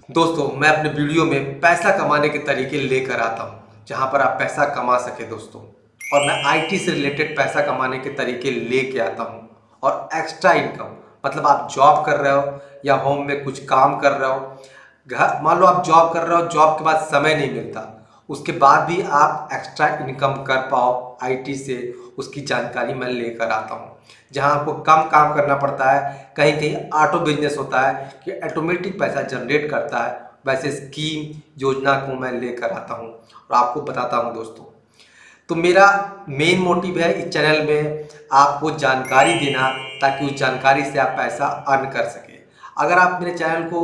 दोस्तों मैं अपने वीडियो में पैसा कमाने के तरीके लेकर आता हूं जहां पर आप पैसा कमा सके दोस्तों। और मैं आईटी से रिलेटेड पैसा कमाने के तरीके लेके आता हूं और एक्स्ट्रा इनकम मतलब आप जॉब कर रहे हो या होम में कुछ काम कर रहे हो, घर मान लो आप जॉब कर रहे हो, जॉब के बाद समय नहीं मिलता, उसके बाद भी आप एक्स्ट्रा इनकम कर पाओ आईटी से, उसकी जानकारी मैं लेकर आता हूँ। जहाँ आपको कम काम करना पड़ता है, कहीं कहीं ऑटो बिजनेस होता है कि ऑटोमेटिक पैसा जनरेट करता है, वैसे स्कीम योजना को मैं लेकर आता हूँ और आपको बताता हूँ दोस्तों। तो मेरा मेन मोटिव है इस चैनल में आपको जानकारी देना, ताकि उस जानकारी से आप पैसा अर्न कर सकें। अगर आप मेरे चैनल को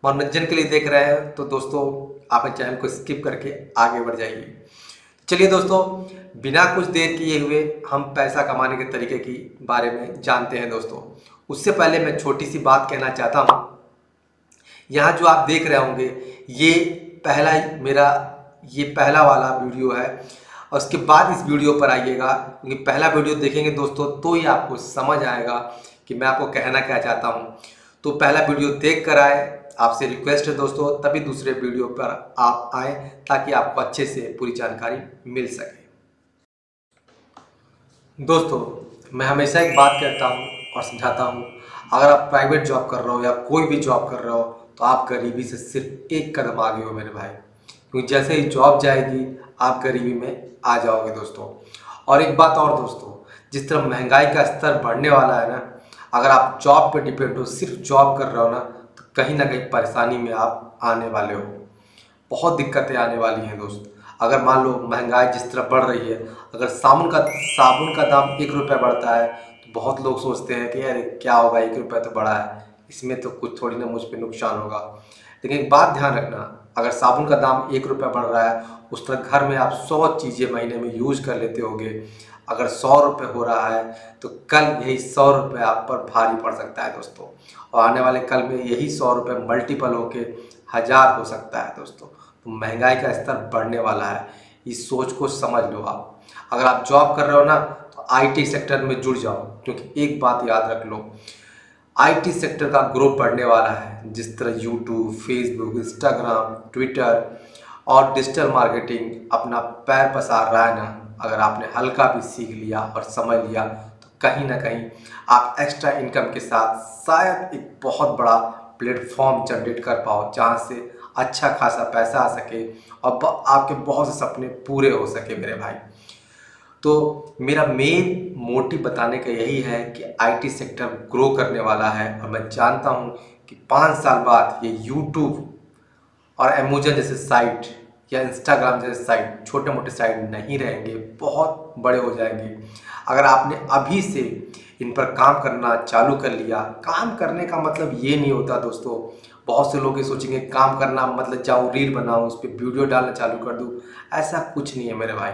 मनोरंजन के लिए देख रहे हैं तो दोस्तों आप इस चैनल को स्किप करके आगे बढ़ जाइए। चलिए दोस्तों, बिना कुछ देर किए हुए हम पैसा कमाने के तरीके की बारे में जानते हैं दोस्तों। उससे पहले मैं छोटी सी बात कहना चाहता हूँ। यहाँ जो आप देख रहे होंगे ये पहला मेरा ये पहला वाला वीडियो है, और उसके बाद इस वीडियो पर आइएगा, क्योंकि पहला वीडियो देखेंगे दोस्तों तो ही आपको समझ आएगा कि मैं आपको कहना क्या चाहता हूँ। तो पहला वीडियो देख कर आए, आपसे रिक्वेस्ट है दोस्तों, तभी दूसरे वीडियो पर आप आए ताकि आपको अच्छे से पूरी जानकारी मिल सके। दोस्तों मैं हमेशा एक बात कहता हूँ और समझाता हूँ, अगर आप प्राइवेट जॉब कर रहे हो या कोई भी जॉब कर रहे हो तो आप गरीबी से सिर्फ एक कदम आगे हो मेरे भाई, क्योंकि जैसे ही जॉब जाएगी आप गरीबी में आ जाओगे दोस्तों। और एक बात और दोस्तों, जिस तरह महंगाई का स्तर बढ़ने वाला है ना, अगर आप जॉब पे डिपेंड हो, सिर्फ जॉब कर रहे हो ना, तो कहीं ना कहीं परेशानी में आप आने वाले हो, बहुत दिक्कतें आने वाली हैं दोस्त। अगर मान लो महंगाई जिस तरह बढ़ रही है, अगर साबुन का दाम 1 रुपया बढ़ता है तो बहुत लोग सोचते हैं कि अरे क्या होगा, 1 रुपया तो बढ़ा है, इसमें तो कुछ थोड़ी ना मुझ पे नुकसान होगा। लेकिन एक बात ध्यान रखना, अगर साबुन का दाम 1 रुपया बढ़ रहा है, उस तरह घर में आप 100 चीज़ें महीने में यूज कर लेते होगे। अगर 100 रुपये हो रहा है तो कल यही 100 रुपये आप पर भारी पड़ सकता है दोस्तों, और आने वाले कल में यही 100 रुपये मल्टीपल होके 1000 हो सकता है दोस्तों। तो महंगाई का स्तर बढ़ने वाला है, इस सोच को समझ लो आप। अगर आप जॉब कर रहे हो ना तो आईटी सेक्टर में जुड़ जाओ, क्योंकि एक बात याद रख लो, आईटी सेक्टर का ग्रोथ बढ़ने वाला है। जिस तरह यूट्यूब, फेसबुक, इंस्टाग्राम, ट्विटर और डिजिटल मार्केटिंग अपना पैर पसार रहा है ना, अगर आपने हल्का भी सीख लिया और समझ लिया तो कहीं ना कहीं आप एक्स्ट्रा इनकम के साथ शायद एक बहुत बड़ा प्लेटफॉर्म जनरेट कर पाओ, जहाँ से अच्छा खासा पैसा आ सके और आपके बहुत से सपने पूरे हो सके मेरे भाई। तो मेरा मेन मोटिव बताने का यही है कि आईटी सेक्टर ग्रो करने वाला है, और मैं जानता हूँ कि 5 साल बाद ये यूट्यूब और अमेजन जैसे साइट या इंस्टाग्राम जैसे साइट छोटे मोटे साइट नहीं रहेंगे, बहुत बड़े हो जाएंगे। अगर आपने अभी से इन पर काम करना चालू कर लिया, काम करने का मतलब ये नहीं होता दोस्तों, बहुत से लोग ये सोचेंगे काम करना मतलब जाऊँ रील बनाऊँ, उस पर वीडियो डालना चालू कर दूँ, ऐसा कुछ नहीं है मेरे भाई।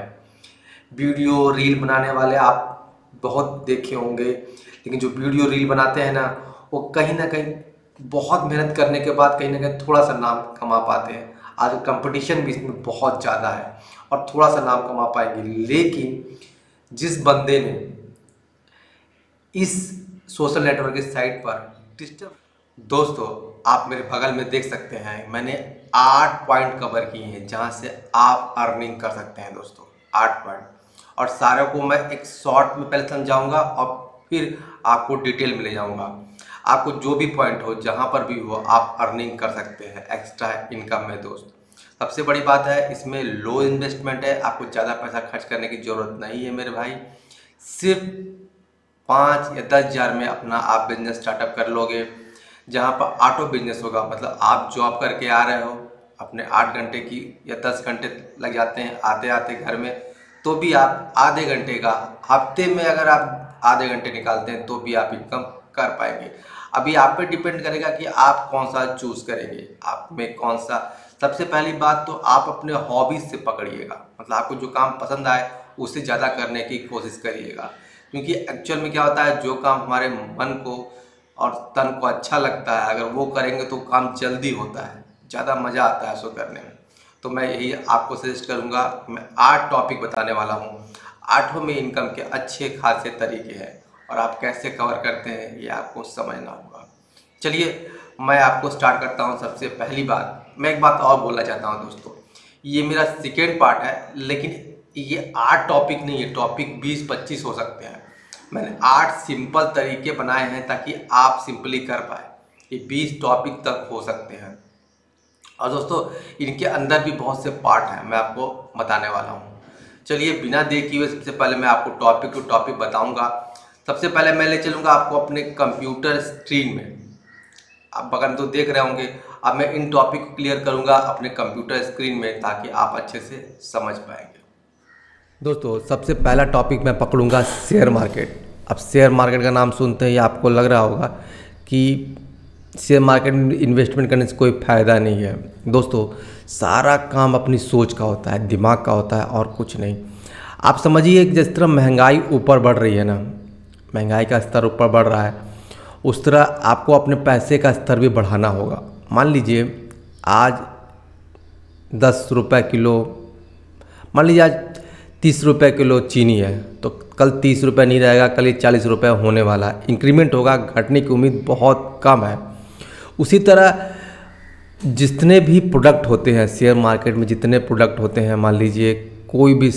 वीडियो रील बनाने वाले आप बहुत देखे होंगे, लेकिन जो वीडियो रील बनाते हैं ना, वो कहीं ना कहीं बहुत मेहनत करने के बाद कहीं ना कहीं थोड़ा सा नाम कमा पाते हैं। आज कंपटीशन भी इसमें बहुत ज़्यादा है और थोड़ा सा नाम कमा पाएंगे, लेकिन जिस बंदे ने इस सोशल नेटवर्क की साइट पर डिजिटल, दोस्तों आप मेरे बगल में देख सकते हैं, मैंने 8 पॉइंट कवर किए हैं जहां से आप अर्निंग कर सकते हैं दोस्तों। 8 पॉइंट, और सारे को मैं एक शॉर्ट में पहले समझाऊंगा और फिर आपको डिटेल में ले जाऊंगा। आपको जो भी पॉइंट हो, जहां पर भी हो, आप अर्निंग कर सकते हैं एक्स्ट्रा इनकम में दोस्त। सबसे बड़ी बात है, इसमें लो इन्वेस्टमेंट है, आपको ज़्यादा पैसा खर्च करने की ज़रूरत नहीं है मेरे भाई। सिर्फ 5 या 10 हज़ार में अपना आप बिजनेस स्टार्टअप कर लोगे, जहाँ पर ऑटो बिजनेस होगा। मतलब आप जॉब करके आ रहे हो, अपने 8 घंटे की या 10 घंटे लग जाते हैं आते आते घर में, तो भी आप आधे घंटे का, हफ्ते में अगर आप आधे घंटे निकालते हैं तो भी आप इनकम कर पाएंगे। अभी आप पे डिपेंड करेगा कि आप कौन सा चूज़ करेंगे, आप में कौन सा। सबसे पहली बात तो आप अपने हॉबीज से पकड़िएगा, मतलब आपको जो काम पसंद आए उससे ज़्यादा करने की कोशिश करिएगा, क्योंकि एक्चुअल में क्या होता है, जो काम हमारे मन को और तन को अच्छा लगता है, अगर वो करेंगे तो काम जल्दी होता है, ज़्यादा मज़ा आता है उसको करने में। तो मैं यही आपको सजेस्ट करूँगा। मैं 8 टॉपिक बताने वाला हूँ, 8 में इनकम के अच्छे खासे तरीके हैं, और आप कैसे कवर करते हैं ये आपको समझना होगा। चलिए मैं आपको स्टार्ट करता हूँ। सबसे पहली बात मैं एक बात और बोलना चाहता हूँ दोस्तों, ये मेरा सेकेंड पार्ट है, लेकिन ये 8 टॉपिक नहीं है, टॉपिक 20-25 हो सकते हैं। मैंने 8 सिंपल तरीके बनाए हैं ताकि आप सिंपली कर पाए। ये 20 टॉपिक तक हो सकते हैं और दोस्तों इनके अंदर भी बहुत से पार्ट हैं, मैं आपको बताने वाला हूँ। चलिए बिना देखे हुए सबसे पहले मैं आपको टॉपिक टू टॉपिक बताऊँगा। सबसे पहले मैं ले चलूँगा आपको अपने कंप्यूटर स्क्रीन में। आप बगल में तो देख रहे होंगे, अब मैं इन टॉपिक को क्लियर करूँगा अपने कंप्यूटर स्क्रीन में ताकि आप अच्छे से समझ पाएंगे। दोस्तों सबसे पहला टॉपिक मैं पकड़ूंगा शेयर मार्केट। अब शेयर मार्केट का नाम सुनते ही आपको लग रहा होगा कि शेयर मार्केट में इन्वेस्टमेंट करने से कोई फ़ायदा नहीं है। दोस्तों सारा काम अपनी सोच का होता है, दिमाग का होता है और कुछ नहीं। आप समझिए कि जिस तरह महंगाई ऊपर बढ़ रही है ना, महंगाई का स्तर ऊपर बढ़ रहा है, उस तरह आपको अपने पैसे का स्तर भी बढ़ाना होगा। मान लीजिए आज 10 रुपये किलो, मान लीजिए आज 30 रुपये किलो चीनी है, तो कल 30 रुपये नहीं रहेगा, कल ये 40 रुपये होने वाला है। इंक्रीमेंट होगा, घटने की उम्मीद बहुत कम है। उसी तरह जितने भी प्रोडक्ट होते हैं शेयर मार्केट में, जितने प्रोडक्ट होते हैं, मान लीजिए कोई भी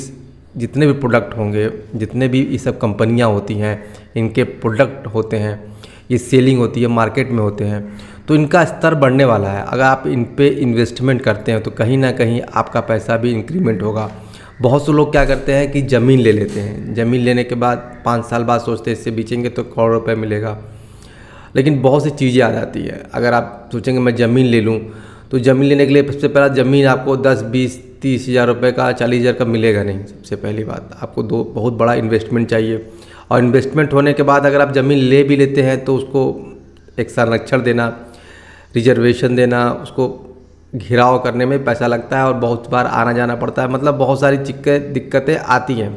जितने भी प्रोडक्ट होंगे, जितने भी ये सब कंपनियां होती हैं, इनके प्रोडक्ट होते हैं, ये सेलिंग होती है, मार्केट में होते हैं, तो इनका स्तर बढ़ने वाला है। अगर आप इन पे इन्वेस्टमेंट करते हैं तो कहीं ना कहीं आपका पैसा भी इंक्रीमेंट होगा। बहुत से लोग क्या करते हैं कि ज़मीन ले लेते हैं, ज़मीन लेने के बाद 5 साल बाद सोचते हैं इससे बेचेंगे तो करोड़ रुपए मिलेगा, लेकिन बहुत सी चीज़ें आ जाती है। अगर आप सोचेंगे मैं ज़मीन ले लूँ, तो ज़मीन लेने के लिए सबसे पहला ज़मीन आपको 10, 20, 30 हज़ार रुपये का, 40 हज़ार का मिलेगा नहीं। सबसे पहली बात आपको बहुत बड़ा इन्वेस्टमेंट चाहिए, और इन्वेस्टमेंट होने के बाद अगर आप ज़मीन ले भी लेते हैं तो उसको एक संरक्षण देना, रिजर्वेशन देना, उसको घिराव करने में पैसा लगता है और बहुत बार आना जाना पड़ता है। मतलब बहुत सारी दिक्कतें आती हैं।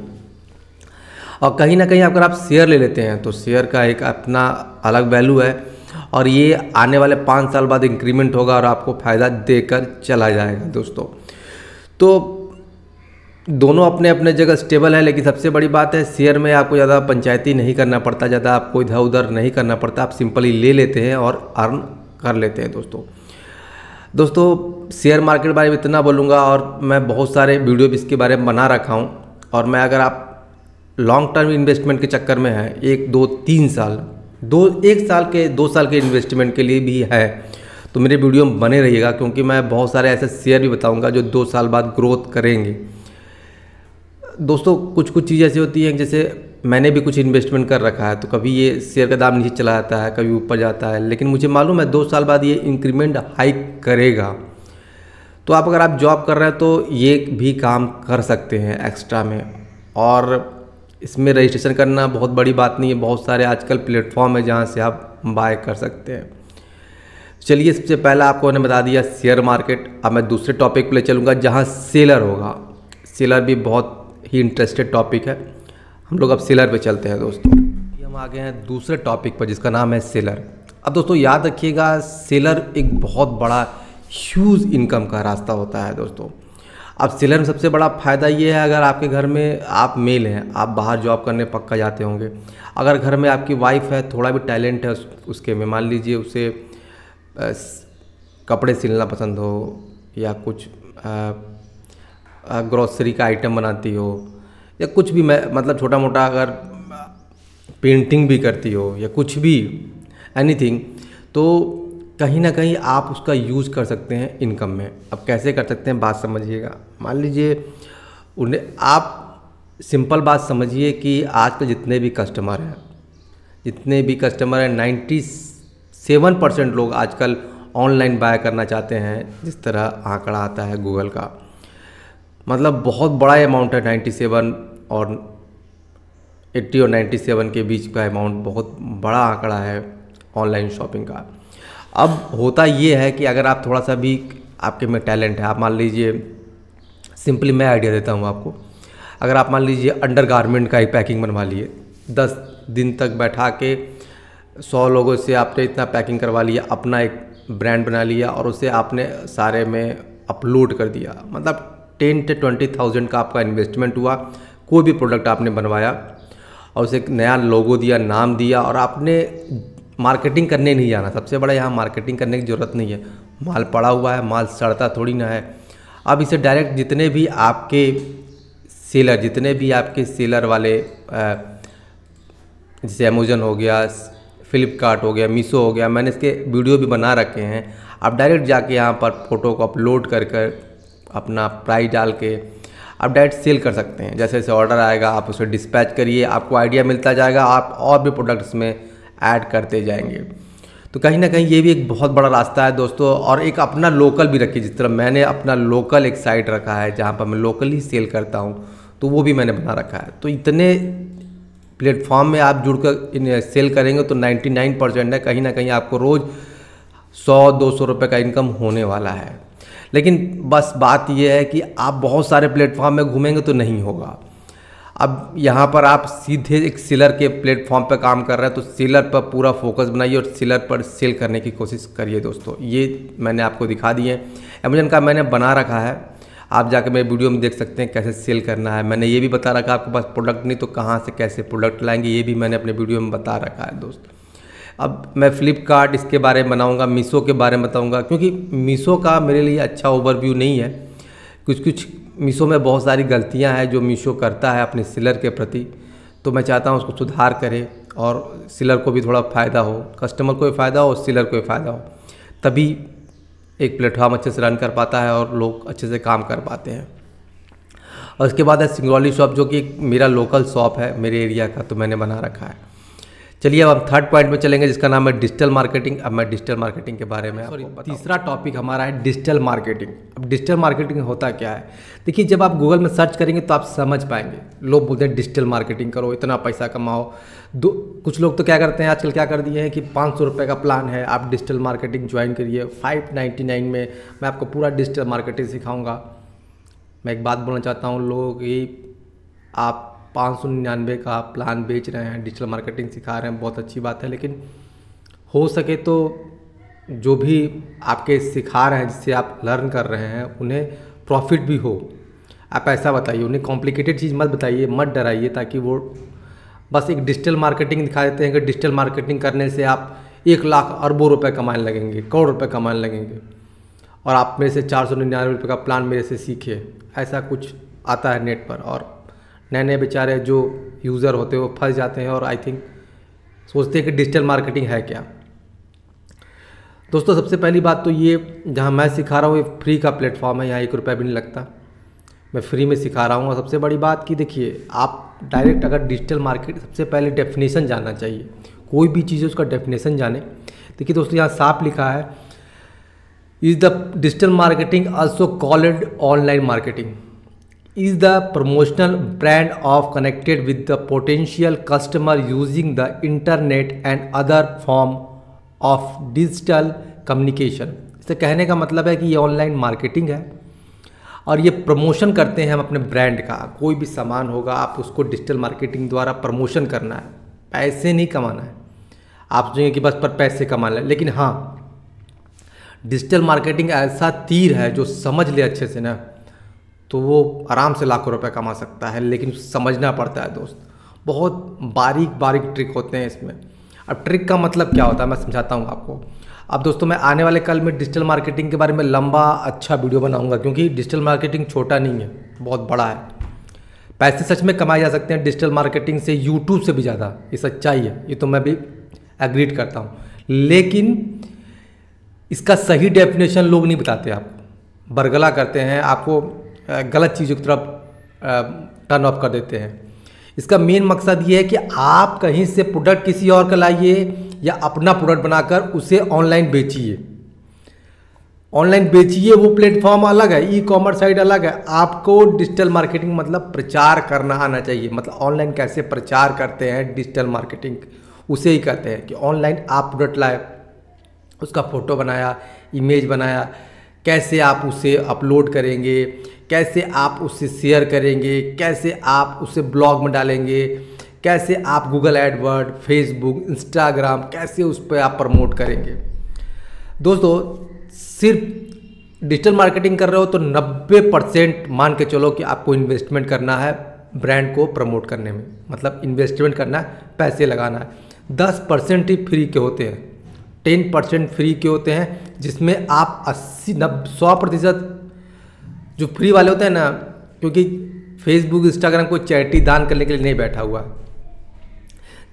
और कहीं ना कहीं अगर आप शेयर ले लेते हैं तो शेयर का एक अपना अलग वैल्यू है, और ये आने वाले 5 साल बाद इंक्रीमेंट होगा और आपको फ़ायदा देकर चला जाएगा। दोस्तों तो दोनों अपने अपने जगह स्टेबल है, लेकिन सबसे बड़ी बात है शेयर में आपको ज़्यादा पंचायती नहीं करना पड़ता, ज़्यादा आपको इधर उधर नहीं करना पड़ता, आप सिंपली ले लेते हैं और अर्न कर लेते हैं। दोस्तों शेयर मार्केट के बारे में इतना बोलूँगा, और मैं बहुत सारे वीडियो भी इसके बारे में बना रखा हूँ। और मैं अगर आप लॉन्ग टर्म इन्वेस्टमेंट के चक्कर में हैं, 1, 2, 3 साल, 2 साल के इन्वेस्टमेंट के लिए भी है, तो मेरे वीडियो में बने रहिएगा, क्योंकि मैं बहुत सारे ऐसे शेयर भी बताऊंगा जो 2 साल बाद ग्रोथ करेंगे। दोस्तों कुछ चीज़ें ऐसी होती हैं, जैसे मैंने भी कुछ इन्वेस्टमेंट कर रखा है, तो कभी ये शेयर का दाम नीचे चला जाता है, कभी ऊपर जाता है, लेकिन मुझे मालूम है 2 साल बाद ये इंक्रीमेंट हाइक करेगा। तो अगर आप जॉब कर रहे हैं तो ये भी काम कर सकते हैं एक्स्ट्रा में, और इसमें रजिस्ट्रेशन करना बहुत बड़ी बात नहीं है। बहुत सारे आजकल प्लेटफॉर्म है जहाँ से आप बाय कर सकते हैं। चलिए सबसे पहला आपको मैंने बता दिया शेयर मार्केट। अब मैं दूसरे टॉपिक पे ले चलूँगा जहाँ सेलर होगा। सेलर भी बहुत ही इंटरेस्टेड टॉपिक है। हम लोग अब सेलर पे चलते हैं। दोस्तों हम आ गए हैं दूसरे टॉपिक पर जिसका नाम है सेलर। अब दोस्तों याद रखिएगा, सेलर एक बहुत बड़ा ह्यूज इनकम का रास्ता होता है। दोस्तों अब सेलर में सबसे बड़ा फ़ायदा ये है, अगर आपके घर में आप मेल हैं, आप बाहर जॉब करने पक्का जाते होंगे, अगर घर में आपकी वाइफ है, थोड़ा भी टैलेंट है उसके में, मान लीजिए उसे कपड़े सिलना पसंद हो, या कुछ ग्रॉसरी का आइटम बनाती हो, या कुछ भी मतलब छोटा मोटा अगर पेंटिंग भी करती हो, या कुछ भी एनीथिंग, तो कहीं ना कहीं आप उसका यूज़ कर सकते हैं इनकम में। अब कैसे कर सकते हैं बात समझिएगा। मान लीजिए उन्हें आप सिंपल बात समझिए कि आज के जितने भी कस्टमर हैं 97% लोग आजकल ऑनलाइन बाय करना चाहते हैं, जिस तरह आंकड़ा आता है गूगल का, मतलब बहुत बड़ा अमाउंट है। 97 और 80 और 97 के बीच का अमाउंट बहुत बड़ा आंकड़ा है ऑनलाइन शॉपिंग का। अब होता ये है कि अगर आप थोड़ा सा भी आपके में टैलेंट है, आप मान लीजिए, सिंपली मैं आइडिया देता हूँ आपको, अगर आप मान लीजिए अंडरगारमेंट का एक पैकिंग बनवा लिए, 10 दिन तक बैठा के 100 लोगों से आपने इतना पैकिंग करवा लिया, अपना एक ब्रांड बना लिया और उसे आपने सारे में अपलोड कर दिया, मतलब 10 से 20,000 का आपका इन्वेस्टमेंट हुआ। कोई भी प्रोडक्ट आपने बनवाया और उसे एक नया लोगो दिया, नाम दिया, और आपने मार्केटिंग करने नहीं जाना। सबसे बड़ा यहाँ मार्केटिंग करने की ज़रूरत नहीं है, माल पड़ा हुआ है, माल सड़ता थोड़ी ना है। अब इसे डायरेक्ट जितने भी आपके सेलर वाले जैसे अमेज़न हो गया, फ्लिपकार्ट हो गया, मीशो हो गया, मैंने इसके वीडियो भी बना रखे हैं। आप डायरेक्ट जाके यहाँ पर फ़ोटो को अपलोड कर अपना प्राइस डाल के आप डायरेक्ट सेल कर सकते हैं। जैसे जैसे ऑर्डर आएगा आप उसे डिस्पैच करिए, आपको आइडिया मिलता जाएगा, आप और भी प्रोडक्ट्स में ऐड करते जाएंगे। तो कहीं ना कहीं ये भी एक बहुत बड़ा रास्ता है दोस्तों। और एक अपना लोकल भी रखिए, जिस तरह मैंने अपना लोकल एक साइट रखा है जहाँ पर मैं लोकली सेल करता हूँ, तो वो भी मैंने बना रखा है। तो इतने प्लेटफॉर्म में आप जुड़कर सेल करेंगे तो 99% है कहीं ना कहीं आपको रोज़ 100-200 रुपये का इनकम होने वाला है। लेकिन बस बात यह है कि आप बहुत सारे प्लेटफॉर्म में घूमेंगे तो नहीं होगा। अब यहाँ पर आप सीधे एक सेलर के प्लेटफॉर्म पर काम कर रहे हैं, तो सेलर पर पूरा फोकस बनाइए और सेलर पर सेल करने की कोशिश करिए दोस्तों। ये मैंने आपको दिखा दिए, अमेज़न का मैंने बना रखा है, आप जाकर मेरे वीडियो में देख सकते हैं कैसे सेल करना है। मैंने ये भी बता रखा है आपके पास प्रोडक्ट नहीं तो कहाँ से कैसे प्रोडक्ट लाएंगे, ये भी मैंने अपने वीडियो में बता रखा है दोस्त। अब मैं फ्लिपकार्ट इसके बारे में बनाऊंगा, मीशो के बारे में बताऊंगा, क्योंकि मीशो का मेरे लिए अच्छा ओवरव्यू नहीं है। कुछ मीशो में बहुत सारी गलतियां हैं जो मीशो करता है अपने सेलर के प्रति, तो मैं चाहता हूं उसको सुधार करे और सेलर को भी थोड़ा फ़ायदा हो, कस्टमर को भी फ़ायदा हो और सेलर को भी फ़ायदा हो, तभी एक प्लेटफॉर्म अच्छे से रन कर पाता है और लोग अच्छे से काम कर पाते हैं। और उसके बाद है सिंगरौली शॉप, जो कि मेरा लोकल शॉप है मेरे एरिया का, तो मैंने बना रखा है। चलिए अब हम थर्ड पॉइंट में चलेंगे जिसका नाम है डिजिटल मार्केटिंग। अब मैं डिजिटल मार्केटिंग के बारे में तीसरा टॉपिक हमारा है डिजिटल मार्केटिंग। अब डिजिटल मार्केटिंग होता क्या है, देखिए जब आप गूगल में सर्च करेंगे तो आप समझ पाएंगे। लोग बोलते हैं डिजिटल मार्केटिंग करो, इतना पैसा कमाओ। कुछ लोग तो क्या करते हैं आजकल, क्या कर दिए हैं कि 500 रुपये का प्लान है, आप डिजिटल मार्केटिंग ज्वाइन करिए 599 में मैं आपको पूरा डिजिटल मार्केटिंग सिखाऊंगा। मैं एक बात बोलना चाहता हूँ लोगों की, आप 599 का प्लान बेच रहे हैं, डिजिटल मार्केटिंग सिखा रहे हैं, बहुत अच्छी बात है, लेकिन हो सके तो जो भी आपके सिखा रहे हैं, जिससे आप लर्न कर रहे हैं, उन्हें प्रॉफिट भी हो। आप ऐसा बताइए, उन्हें कॉम्प्लिकेटेड चीज़ मत बताइए, मत डराइए, ताकि वो बस एक डिजिटल मार्केटिंग दिखा देते हैं कि डिजिटल मार्केटिंग करने से आप 1 लाख अरबों रुपए कमाने लगेंगे, करोड़ रुपए कमाने लगेंगे, और आप मेरे से 499 रुपये का प्लान मेरे से सीखे। ऐसा कुछ आता है नेट पर, और नए नए बेचारे जो यूज़र होते हैं वो फंस जाते हैं और आई थिंक सोचते हैं कि डिजिटल मार्केटिंग है क्या। दोस्तों सबसे पहली बात तो ये, जहाँ मैं सिखा रहा हूँ ये फ्री का प्लेटफॉर्म है, यहाँ 1 रुपया भी नहीं लगता, मैं फ्री में सिखा रहा हूँ। और सबसे बड़ी बात कि देखिए आप डायरेक्ट अगर डिजिटल मार्केट, सबसे पहले डेफिनेशन जानना चाहिए, कोई भी चीज़ है उसका डेफिनेशन जाने। देखिए दोस्तों यहाँ साफ लिखा है, is the digital marketing also called online marketing is the promotional brand of connected with the potential customer using the internet and other form of digital communication। इससे कहने का मतलब है कि ये ऑनलाइन मार्केटिंग है और ये प्रमोशन करते हैं हम अपने ब्रांड का। कोई भी सामान होगा आप उसको डिजिटल मार्केटिंग द्वारा प्रमोशन करना है, पैसे नहीं कमाना है। आप सोचेंगे कि बस पर पैसे कमाना है, लेकिन हाँ डिजिटल मार्केटिंग ऐसा तीर है जो समझ ले अच्छे से ना, तो वो आराम से लाखों रुपए कमा सकता है, लेकिन समझना पड़ता है दोस्त। बहुत बारीक बारीक ट्रिक होते हैं इसमें। अब ट्रिक का मतलब क्या होता है मैं समझाता हूँ आपको। अब दोस्तों मैं आने वाले कल में डिजिटल मार्केटिंग के बारे में लंबा अच्छा वीडियो बनाऊंगा, क्योंकि डिजिटल मार्केटिंग छोटा नहीं है, बहुत बड़ा है। पैसे सच में कमाए जा सकते हैं डिजिटल मार्केटिंग से, यूट्यूब से भी ज़्यादा, ये सच्चाई है, ये तो मैं भी एग्रीड करता हूँ। लेकिन इसका सही डेफिनेशन लोग नहीं बताते, आपको बरगला करते हैं, आपको गलत चीज़ों की तरफ टर्न ऑफ कर देते हैं। इसका मेन मकसद ये है कि आप कहीं से प्रोडक्ट किसी और का लाइए या अपना प्रोडक्ट बनाकर उसे ऑनलाइन बेचिए। ऑनलाइन बेचिए, वो प्लेटफॉर्म अलग है, ई कॉमर्स साइट अलग है। आपको डिजिटल मार्केटिंग मतलब प्रचार करना आना चाहिए। मतलब ऑनलाइन कैसे प्रचार करते हैं डिजिटल मार्केटिंग, उसे ही कहते हैं कि ऑनलाइन आप प्रोडक्ट लाए, उसका फ़ोटो बनाया, इमेज बनाया, कैसे आप उसे अपलोड करेंगे, कैसे आप उसे शेयर करेंगे, कैसे आप उसे ब्लॉग में डालेंगे, कैसे आप गूगल एडवर्ड, फेसबुक, इंस्टाग्राम, कैसे उस पर आप प्रमोट करेंगे। दोस्तों सिर्फ डिजिटल मार्केटिंग कर रहे हो तो 90% मान के चलो कि आपको इन्वेस्टमेंट करना है ब्रांड को प्रमोट करने में। मतलब इन्वेस्टमेंट करना है, पैसे लगाना है। 10% ही फ्री के होते हैं, 10% फ्री के होते हैं, जिसमें आप 100% जो फ्री वाले होते हैं ना, क्योंकि फेसबुक इंस्टाग्राम को चैरिटी दान करने के लिए नहीं बैठा हुआ।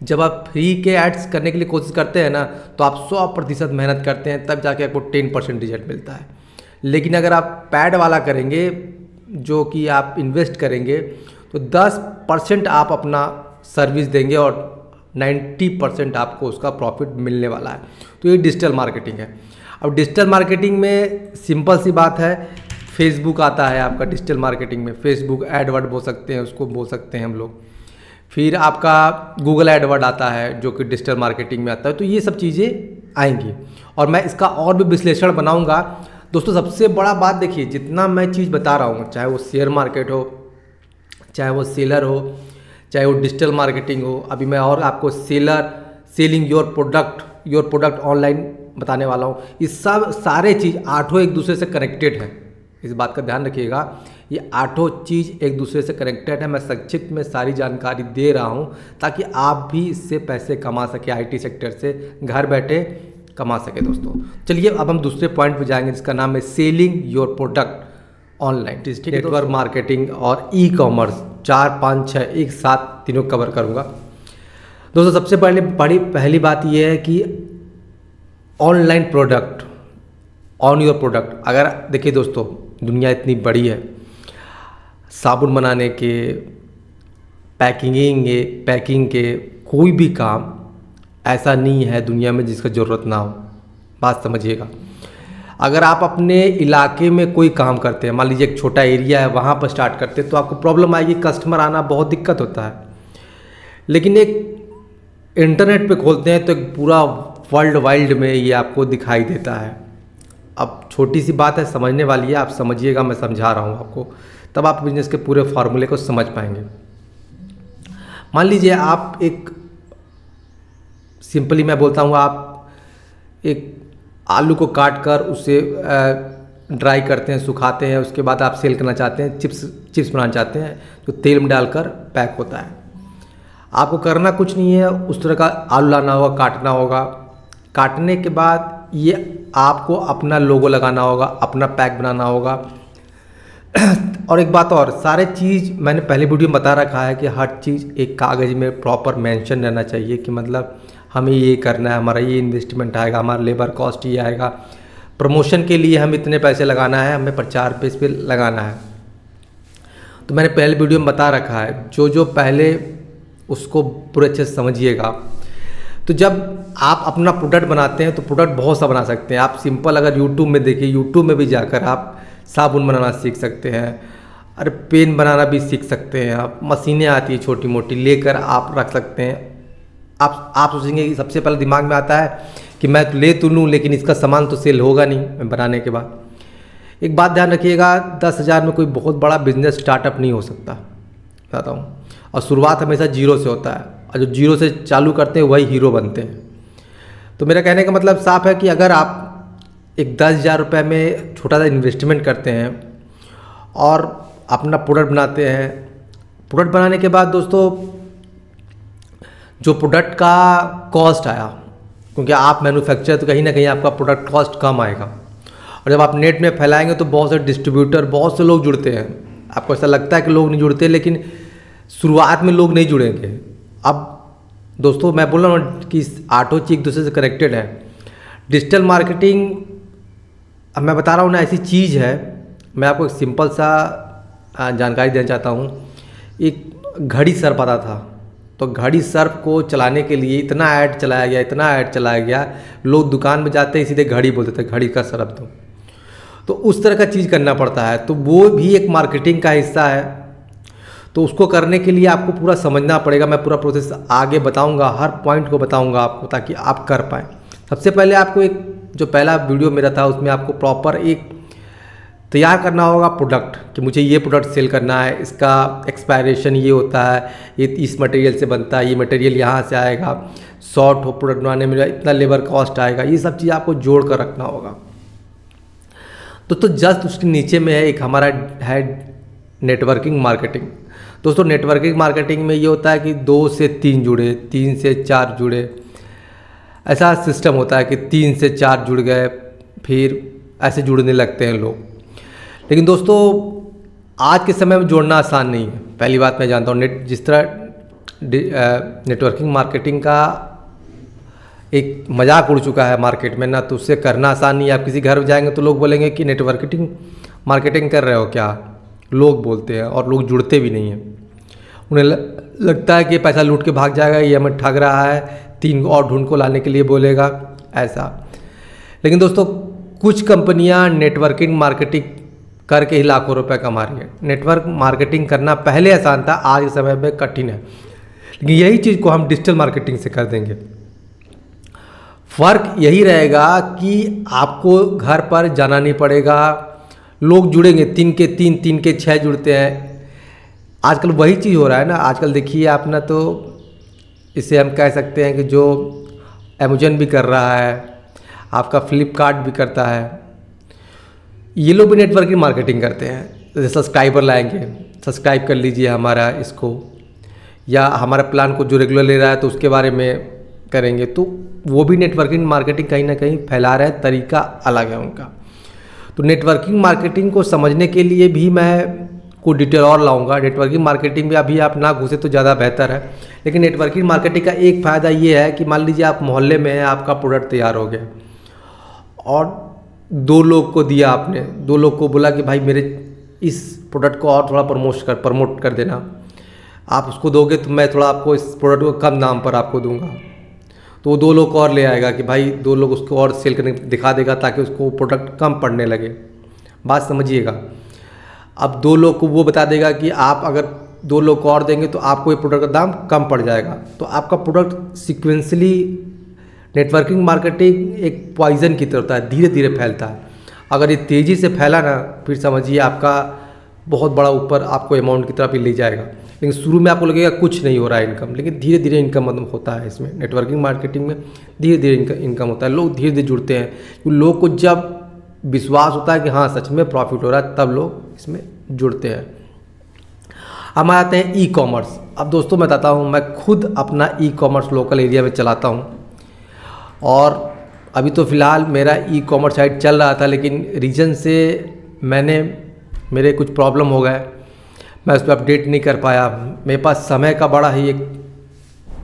जब आप फ्री के एड्स करने के लिए कोशिश करते हैं ना, तो आप 100% मेहनत करते हैं, तब जाके आपको 10% रिजल्ट मिलता है। लेकिन अगर आप पैड वाला करेंगे, जो कि आप इन्वेस्ट करेंगे, तो 10% आप अपना सर्विस देंगे और 90% आपको उसका प्रॉफिट मिलने वाला है। तो ये डिजिटल मार्केटिंग है। अब डिजिटल मार्केटिंग में सिंपल सी बात है, फेसबुक आता है आपका डिजिटल मार्केटिंग में, फेसबुक एडवर्ड बोल सकते हैं, उसको बोल सकते हैं हम लोग। फिर आपका गूगल एडवर्ड आता है जो कि डिजिटल मार्केटिंग में आता है। तो ये सब चीज़ें आएंगी और मैं इसका और भी विश्लेषण बनाऊंगा। दोस्तों सबसे बड़ा बात देखिए, जितना मैं चीज़ बता रहा हूँ, चाहे वो शेयर मार्केट हो, चाहे वो सेलर हो, चाहे वो डिजिटल मार्केटिंग हो, अभी मैं और आपको सेलिंग योर प्रोडक्ट ऑनलाइन बताने वाला हूँ। ये सब सारे चीज़ आठों एक दूसरे से कनेक्टेड हैं, इस बात का ध्यान रखिएगा। ये आठों चीज़ एक दूसरे से कनेक्टेड है। मैं संक्षिप्त में सारी जानकारी दे रहा हूँ ताकि आप भी इससे पैसे कमा सके, IT सेक्टर से घर बैठे कमा सके। दोस्तों चलिए अब हम दूसरे पॉइंट पे जाएंगे, जिसका नाम है selling your product online. Network marketing और ई-कॉमर्स, 4, 5, 6 एक साथ तीनों कवर करूँगा। दोस्तों सबसे पहली बात यह है कि online product, on your product. अगर देखिए दोस्तों, दुनिया इतनी बड़ी है, साबुन बनाने के, पैकिंग के कोई भी काम ऐसा नहीं है दुनिया में जिसका ज़रूरत ना हो। बात समझिएगा। अगर आप अपने इलाके में कोई काम करते हैं, मान लीजिए एक छोटा एरिया है, वहाँ पर स्टार्ट करते हैं, तो आपको प्रॉब्लम आएगी, कस्टमर आना बहुत दिक्कत होता है। लेकिन एक इंटरनेट पे खोलते हैं तो एक पूरा वर्ल्ड वाइड में ये आपको दिखाई देता है। अब छोटी सी बात है, समझने वाली है, आप समझिएगा, मैं समझा रहा हूँ आपको, तब आप बिजनेस के पूरे फार्मूले को समझ पाएंगे। मान लीजिए आप एक, सिंपली मैं बोलता हूँ, आप एक आलू को काट कर उसे ड्राई करते हैं, सुखाते हैं, उसके बाद आप सेल करना चाहते हैं, चिप्स बनाना चाहते हैं, तो तेल में डालकर पैक होता है। आपको करना कुछ नहीं है, उस तरह का आलू लाना होगा, काटना होगा। काटने के बाद ये आपको अपना लोगो लगाना होगा, अपना पैक बनाना होगा। और एक बात और, सारे चीज़ मैंने पहले वीडियो में बता रखा है कि हर चीज़ एक कागज़ में प्रॉपर मेंशन रहना चाहिए कि मतलब हमें ये करना है, हमारा ये इन्वेस्टमेंट आएगा, हमारा लेबर कॉस्ट ये आएगा, प्रमोशन के लिए हम इतने पैसे लगाना है, हमें प्रचार पे इस पर लगाना है। तो मैंने पहले वीडियो में बता रखा है, जो पहले उसको पूरे अच्छे से समझिएगा। तो जब आप अपना प्रोडक्ट बनाते हैं तो प्रोडक्ट बहुत सा बना सकते हैं आप। सिंपल अगर यूट्यूब में देखिए, यूट्यूब में भी जाकर आप साबुन बनाना सीख सकते हैं, अरे पेन बनाना भी सीख सकते हैं आप, मशीनें आती है छोटी मोटी, लेकर आप रख सकते हैं। आप सोचेंगे कि सबसे पहले दिमाग में आता है कि मैं तो ले तो लूँ, लेकिन इसका सामान तो सेल होगा नहीं बनाने के बाद। एक बात ध्यान रखिएगा, 10,000 में कोई बहुत बड़ा बिजनेस स्टार्टअप नहीं हो सकता, बताता हूँ। और शुरुआत हमेशा जीरो से होता है, और जो जीरो से चालू करते हैं वही हीरो बनते हैं। तो मेरा कहने का मतलब साफ है कि अगर आप एक 10,000 रुपये में छोटा सा इन्वेस्टमेंट करते हैं और अपना प्रोडक्ट बनाते हैं, प्रोडक्ट बनाने के बाद दोस्तों जो प्रोडक्ट का कॉस्ट आया, क्योंकि आप मैन्युफैक्चर, तो कहीं ना कहीं आपका प्रोडक्ट कॉस्ट कम आएगा। और जब आप नेट में फैलाएंगे तो बहुत से डिस्ट्रीब्यूटर, बहुत से लोग जुड़ते हैं। आपको ऐसा लगता है कि लोग नहीं जुड़ते, लेकिन शुरुआत में लोग नहीं जुड़ेंगे। अब दोस्तों मैं बोल रहा हूँ कि आठों चीज़ एक दूसरे से कनेक्टेड है। डिजिटल मार्केटिंग, अब मैं बता रहा हूँ ना, ऐसी चीज़ है। मैं आपको एक सिंपल सा जानकारी देना चाहता हूँ। एक घड़ी सर्प आता था, तो घड़ी सर्प को चलाने के लिए इतना ऐड चलाया गया, लोग दुकान में जाते ही सीधे घड़ी बोलते थे, घड़ी का सर्प दो। तो उस तरह का चीज़ करना पड़ता है, तो वो भी एक मार्केटिंग का हिस्सा है। तो उसको करने के लिए आपको पूरा समझना पड़ेगा। मैं पूरा प्रोसेस आगे बताऊंगा, हर पॉइंट को बताऊंगा आपको, ताकि आप कर पाएँ। सबसे पहले आपको एक, जो पहला वीडियो मेरा था उसमें आपको प्रॉपर एक तैयार करना होगा प्रोडक्ट, कि मुझे ये प्रोडक्ट सेल करना है, इसका एक्सपायरेशन ये होता है, ये इस मटेरियल से बनता है, ये मटेरियल यहाँ से आएगा, शॉर्ट हो प्रोडक्ट बनाने में इतना लेबर कॉस्ट आएगा, ये सब चीज़ आपको जोड़ कर रखना होगा। तो जस्ट उसके नीचे में है एक हमारा है नेटवर्किंग मार्केटिंग। दोस्तों नेटवर्किंग मार्केटिंग में ये होता है कि 2 से 3 जुड़े, 3 से 4 जुड़े, ऐसा सिस्टम होता है कि 3 से 4 जुड़ गए, फिर ऐसे जुड़ने लगते हैं लोग। लेकिन दोस्तों आज के समय में जोड़ना आसान नहीं है। पहली बात मैं जानता हूँ जिस तरह नेटवर्किंग मार्केटिंग का एक मजाक उड़ चुका है मार्केट में ना, तो उससे करना आसान नहीं है। आप किसी घर जाएंगे तो लोग बोलेंगे कि नेटवर्किंग मार्केटिंग कर रहे हो क्या, लोग बोलते हैं और लोग जुड़ते भी नहीं हैं। उन्हें लगता है कि पैसा लूट के भाग जाएगा, ये हमें ठग रहा है, 3 और ढूंढ को लाने के लिए बोलेगा ऐसा। लेकिन दोस्तों कुछ कंपनियां नेटवर्किंग मार्केटिंग करके ही लाखों रुपए कमा रही है। नेटवर्क मार्केटिंग करना पहले आसान था, आज के समय में कठिन है, लेकिन यही चीज़ को हम डिजिटल मार्केटिंग से कर देंगे। फ़र्क यही रहेगा कि आपको घर पर जाना नहीं पड़ेगा, लोग जुड़ेंगे, 3 के 3, 3 के 6 जुड़ते हैं। आजकल वही चीज़ हो रहा है ना। आजकल देखिए आप ना, तो इसे हम कह सकते हैं कि जो अमेजन भी कर रहा है, आपका फ्लिपकार्ट भी करता है, ये लोग भी नेटवर्किंग मार्केटिंग करते हैं। जैसे सब्सक्राइबर लाएंगे, सब्सक्राइब कर लीजिए हमारा इसको, या हमारा प्लान को जो रेगुलर ले रहा है तो उसके बारे में करेंगे, तो वो भी नेटवर्किंग मार्केटिंग कहीं ना कहीं फैला रहे हैं, तरीका अलग है उनका। तो नेटवर्किंग मार्केटिंग को समझने के लिए भी मैं को डिटेल और लाऊंगा। नेटवर्किंग मार्केटिंग में अभी आप ना घुसे तो ज़्यादा बेहतर है। लेकिन नेटवर्किंग मार्केटिंग का एक फ़ायदा ये है कि मान लीजिए आप मोहल्ले में हैं, आपका प्रोडक्ट तैयार हो गया और 2 लोग को दिया आपने, 2 लोग को बोला कि भाई मेरे इस प्रोडक्ट को और थोड़ा प्रमोट कर देना, आप उसको दोगे तो मैं थोड़ा आपको इस प्रोडक्ट को कम दाम पर आपको दूंगा। तो वो 2 लोग और ले आएगा कि भाई 2 लोग उसको और सेल करने दिखा देगा ताकि उसको प्रोडक्ट कम पड़ने लगे। बात समझिएगा। अब 2 लोग को वो बता देगा कि आप अगर 2 लोग को और देंगे तो आपको ये प्रोडक्ट का दाम कम पड़ जाएगा। तो आपका प्रोडक्ट सिक्वेंसली, नेटवर्किंग मार्केटिंग एक पॉइजन की तरह होता है, धीरे धीरे फैलता है। अगर ये तेज़ी से फैला ना, फिर समझिए आपका बहुत बड़ा ऊपर आपको अमाउंट की तरफ ही ले जाएगा। लेकिन शुरू में आपको लगेगा कुछ नहीं हो रहा है इनकम, लेकिन धीरे धीरे इनकम होता है। इसमें नेटवर्किंग मार्केटिंग में धीरे धीरे इनकम होता है, लोग धीरे धीरे जुड़ते हैं। क्योंकि लोग को जब विश्वास होता है कि हाँ सच में प्रॉफिट हो रहा है, तब लोग इसमें जुड़ते हैं। अब आते हैं ई कॉमर्स। अब दोस्तों मैं बताता हूँ, मैं खुद अपना ई कॉमर्स लोकल एरिया में चलाता हूँ, और अभी तो फ़िलहाल मेरा ई कॉमर्स साइट चल रहा था, लेकिन रीजन से मेरे कुछ प्रॉब्लम हो गए, मैं उस पर अपडेट नहीं कर पाया। मेरे पास समय का बड़ा ही एक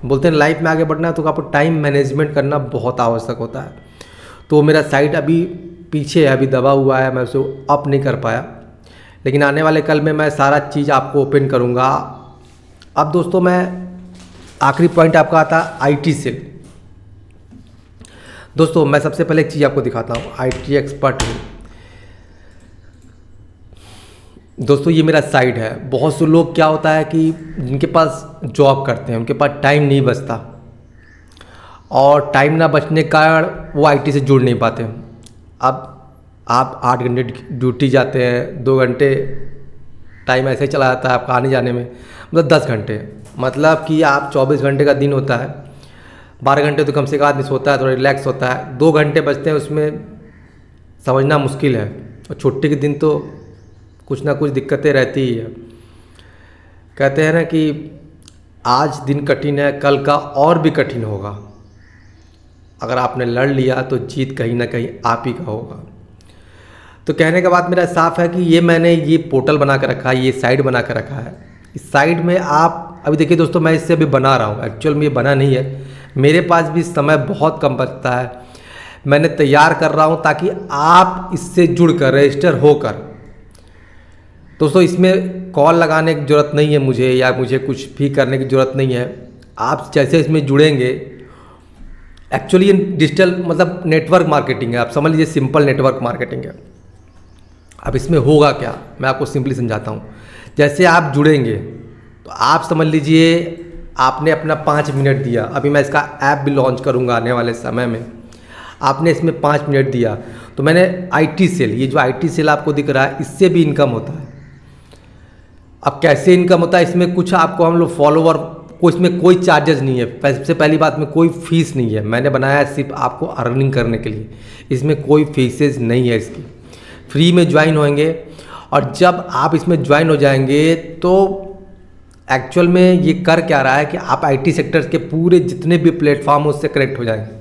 बोलते हैं लाइफ में आगे बढ़ना है तो आपको टाइम मैनेजमेंट करना बहुत आवश्यक होता है। तो मेरा साइट अभी पीछे है, अभी दबा हुआ है, मैं उसे अप नहीं कर पाया। लेकिन आने वाले कल में मैं सारा चीज़ आपको ओपन करूँगा। अब दोस्तों मैं आखिरी पॉइंट आपका आता है IT सेल। दोस्तों मैं सबसे पहले एक चीज़ आपको दिखाता हूँ, IT एक्सपर्ट हूँ। दोस्तों ये मेरा साइट है। बहुत से लोग क्या होता है कि जिनके पास जॉब करते हैं उनके पास टाइम नहीं बचता, और टाइम ना बचने के कारण वो IT से जुड़ नहीं पाते। अब आप 8 घंटे ड्यूटी जाते हैं, 2 घंटे टाइम ऐसे ही चला जाता है आपका आने जाने में, मतलब 10 घंटे, मतलब कि आप 24 घंटे का दिन होता है, 12 घंटे तो कम से कम आदमी सोता है, थोड़ा रिलैक्स होता है, 2 घंटे बचते हैं, उसमें समझना मुश्किल है। और छुट्टी के दिन तो कुछ ना कुछ दिक्कतें रहती ही है। कहते हैं ना कि आज दिन कठिन है, कल का और भी कठिन होगा। अगर आपने लड़ लिया तो जीत कहीं ना कहीं आप ही का होगा। तो कहने का बात मेरा साफ है कि मैंने ये पोर्टल बना कर रखा है, ये साइट बना कर रखा है। इस साइट में आप अभी देखिए दोस्तों, मैं इससे अभी बना रहा हूँ, एक्चुअल में ये बना नहीं है, मेरे पास भी समय बहुत कम बचता है। मैंने तैयार कर रहा हूँ ताकि आप इससे जुड़कर रजिस्टर होकर, दोस्तों इसमें कॉल लगाने की ज़रूरत नहीं है मुझे, या मुझे कुछ भी करने की ज़रूरत नहीं है। आप जैसे इसमें जुड़ेंगे, एक्चुअली ये डिजिटल मतलब नेटवर्क मार्केटिंग है, आप समझ लीजिए सिंपल नेटवर्क मार्केटिंग है। अब इसमें होगा क्या, मैं आपको सिंपली समझाता हूँ। जैसे आप जुड़ेंगे तो आप समझ लीजिए आपने अपना 5 मिनट दिया, अभी मैं इसका ऐप भी लॉन्च करूँगा आने वाले समय में। आपने इसमें 5 मिनट दिया तो मैंने IT सेल, ये जो IT सेल आपको दिख रहा है, इससे भी इनकम होता है। अब कैसे इनकम होता है, इसमें कुछ आपको हम लोग फॉलोवर को, इसमें कोई चार्जेस नहीं है। सबसे पहली बात में कोई फीस नहीं है, मैंने बनाया है सिर्फ आपको अर्निंग करने के लिए। इसमें कोई फीसेस नहीं है, इसकी फ्री में ज्वाइन होंगे। और जब आप इसमें ज्वाइन हो जाएंगे तो एक्चुअल में ये कर क्या रहा है कि आप आईटी सेक्टर के पूरे जितने भी प्लेटफॉर्म उससे कनेक्ट हो जाएंगे।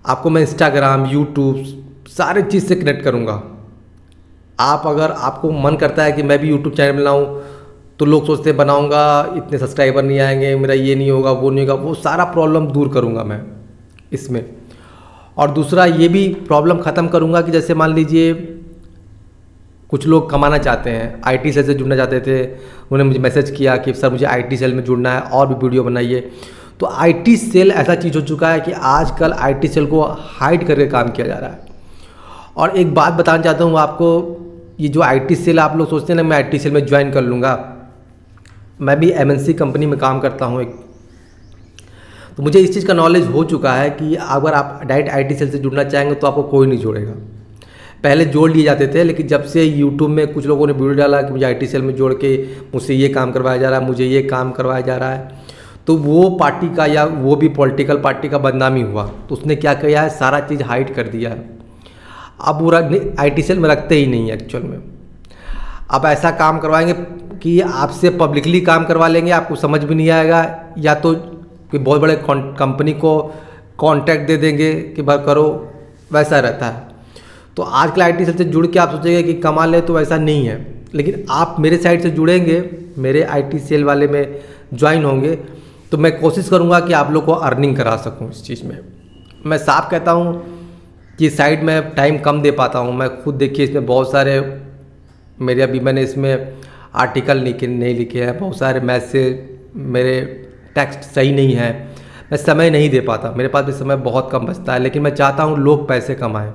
आपको मैं इंस्टाग्राम, यूट्यूब सारे चीज़ से कनेक्ट करूँगा। आप अगर आपको मन करता है कि मैं भी यूट्यूब चैनल बनाऊँ, तो लोग सोचते हैं बनाऊँगा इतने सब्सक्राइबर नहीं आएंगे, मेरा ये नहीं होगा, वो नहीं होगा, वो सारा प्रॉब्लम दूर करूँगा मैं इसमें। और दूसरा ये भी प्रॉब्लम ख़त्म करूँगा कि जैसे मान लीजिए कुछ लोग कमाना चाहते हैं, आईटी सेल से जुड़ना चाहते थे, उन्होंने मुझे मैसेज किया कि सर मुझे आईटी सेल में जुड़ना है और भी वीडियो बनाइए। तो आईटी सेल ऐसा चीज़ हो चुका है कि आजकल आईटी सेल को हाइड करके काम किया जा रहा है। और एक बात बताना चाहता हूँ आपको, ये जो आईटी सेल आप लोग सोचते हैं ना मैं आईटी सेल में ज्वाइन कर लूँगा, मैं भी एमएनसी कंपनी में काम करता हूँ एक, तो मुझे इस चीज़ का नॉलेज हो चुका है कि अगर आप डायरेक्ट आईटी सेल से जुड़ना चाहेंगे तो आपको कोई नहीं जोड़ेगा। पहले जोड़ लिए जाते थे, लेकिन जब से यूट्यूब में कुछ लोगों ने वीडियो डाला कि मुझे आईटी सेल में जोड़ के मुझसे ये काम करवाया जा रहा है, मुझे ये काम करवाया जा रहा है, तो वो पार्टी का या वो भी पॉलिटिकल पार्टी का बदनामी हुआ, तो उसने क्या किया है, सारा चीज़ हाइड कर दिया है। अब वो आईटी सेल में रखते ही नहीं है एक्चुअल में। अब ऐसा काम करवाएंगे कि आपसे पब्लिकली काम करवा लेंगे, आपको समझ भी नहीं आएगा, या तो कोई बहुत बड़े कंपनी को कॉन्ट्रैक्ट दे देंगे कि भाई करो, वैसा रहता है। तो आजकल आईटी सेल से जुड़ के आप सोचेंगे कि कमा ले, तो वैसा नहीं है। लेकिन आप मेरे साइड से जुड़ेंगे, मेरे आईटी सेल वाले में ज्वाइन होंगे, तो मैं कोशिश करूंगा कि आप लोग को अर्निंग करा सकूं इस चीज़ में। मैं साफ कहता हूं कि साइड में टाइम कम दे पाता हूं मैं खुद। देखिए इसमें बहुत सारे मेरे अभी मैंने इसमें आर्टिकल नहीं लिखे हैं, बहुत सारे मैसेज, मेरे टेक्स्ट सही नहीं है, मैं समय नहीं दे पाता, मेरे पास भी समय बहुत कम बचता है। लेकिन मैं चाहता हूँ लोग पैसे कमाएं,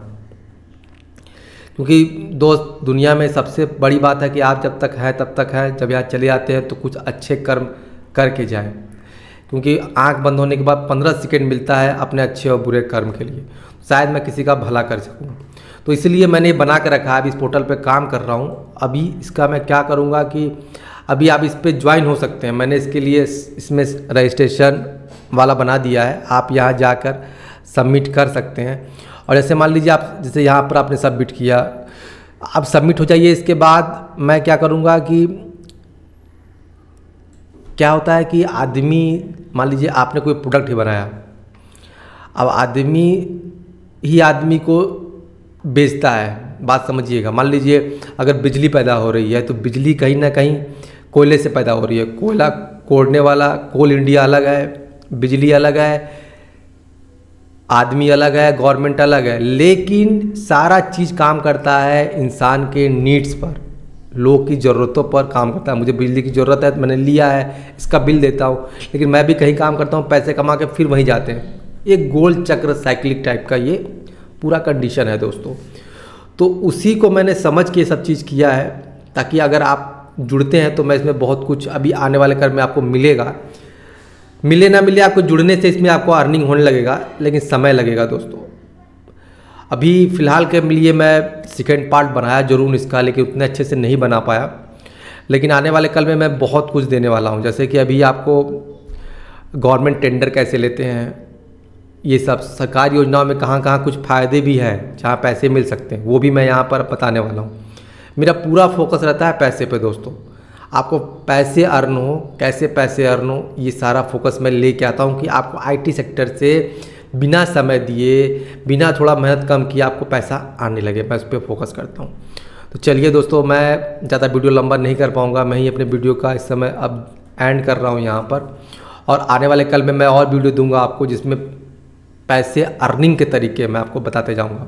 क्योंकि दोस्त दुनिया में सबसे बड़ी बात है कि आप जब तक हैं तब तक हैं, जब यहाँ चले जाते हैं तो कुछ अच्छे कर्म करके जाएं, क्योंकि आंख बंद होने के बाद 15 सेकंड मिलता है अपने अच्छे और बुरे कर्म के लिए। शायद मैं किसी का भला कर सकूं, तो इसलिए मैंने बना के रखा है। अभी इस पोर्टल पे काम कर रहा हूँ। अभी इसका मैं क्या करूँगा कि अभी आप इस पर ज्वाइन हो सकते हैं। मैंने इसके लिए इसमें रजिस्ट्रेशन वाला बना दिया है, आप यहाँ जाकर सबमिट कर सकते हैं। और जैसे मान लीजिए आप जैसे यहाँ पर आपने सबमिट किया, अब सबमिट हो जाइए। इसके बाद मैं क्या करूँगा कि क्या होता है कि आदमी, मान लीजिए आपने कोई प्रोडक्ट ही बनाया, अब आदमी ही आदमी को बेचता है। बात समझिएगा, मान लीजिए अगर बिजली पैदा हो रही है तो बिजली कहीं ना कहीं कोयले से पैदा हो रही है। कोयला कोड़ने वाला कोल इंडिया अलग है, बिजली अलग है, आदमी अलग है, गवर्नमेंट अलग है, लेकिन सारा चीज़ काम करता है इंसान के नीड्स पर, लोग की ज़रूरतों पर काम करता है। मुझे बिजली की ज़रूरत है, मैंने लिया है, इसका बिल देता हूँ, लेकिन मैं भी कहीं काम करता हूँ, पैसे कमा के फिर वहीं जाते हैं। एक गोल चक्र साइक्लिक टाइप का ये पूरा कंडीशन है दोस्तों। तो उसी को मैंने समझ के सब चीज़ किया है, ताकि अगर आप जुड़ते हैं तो मैं इसमें बहुत कुछ अभी आने वाले कर्म में आपको मिलेगा। मिले ना मिले, आपको जुड़ने से इसमें आपको अर्निंग होने लगेगा, लेकिन समय लगेगा दोस्तों। अभी फ़िलहाल के लिए मैं सेकेंड पार्ट बनाया जरूर इसका, लेकिन उतने अच्छे से नहीं बना पाया। लेकिन आने वाले कल में मैं बहुत कुछ देने वाला हूँ, जैसे कि अभी आपको गवर्नमेंट टेंडर कैसे लेते हैं, ये सब सरकारी योजनाओं में कहाँ कहाँ कुछ फ़ायदे भी हैं जहाँ पैसे मिल सकते हैं, वो भी मैं यहाँ पर बताने वाला हूँ। मेरा पूरा फोकस रहता है पैसे पे दोस्तों। आपको पैसे अर्न हो, कैसे पैसे अर्न हो, ये सारा फोकस मैं लेके आता हूँ कि आपको आईटी सेक्टर से बिना समय दिए, बिना थोड़ा मेहनत कम किए आपको पैसा आने लगे, मैं उस पर फोकस करता हूँ। तो चलिए दोस्तों, मैं ज़्यादा वीडियो लंबा नहीं कर पाऊँगा, मैं ही अपने वीडियो का इस समय अब एंड कर रहा हूँ यहाँ पर। और आने वाले कल में मैं और वीडियो दूँगा आपको, जिसमें पैसे अर्निंग के तरीके मैं आपको बताते जाऊँगा।